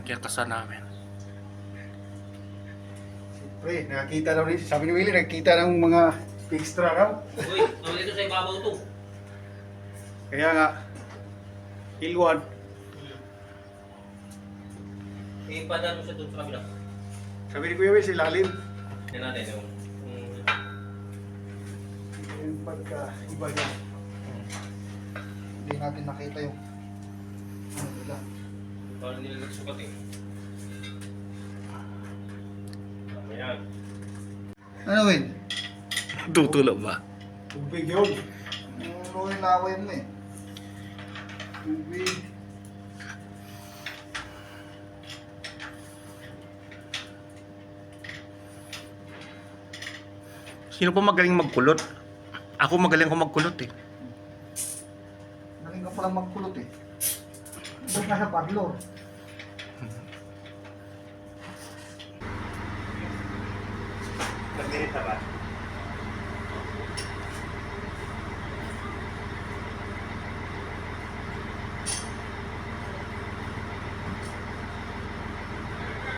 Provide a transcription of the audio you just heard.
Kirtasan namin. Siyempre, nakakita daw rin. Sabi ni Willie, nakikita ng mga extra raw. Uy, nawala ito sa ibabaw to. Kaya nga, Ilwan. Ipadaan mo siya doon sa kabila. Sabi ni Kuya Will, si Lalim. Yan natin yung... Yung pagka-iba niya. Hindi natin nakita yung ano nila. Parang nila nagsukat eh. Ayan. Ano, Will? Tutulog ba? Tubig yun. Ano yung laway mo eh? Tubig. Sino pa magaling magkulot? Ako magaling ako magkulot eh. Galing ka palang magkulot eh. Ito ka sa parlor. Nagdirit na ba?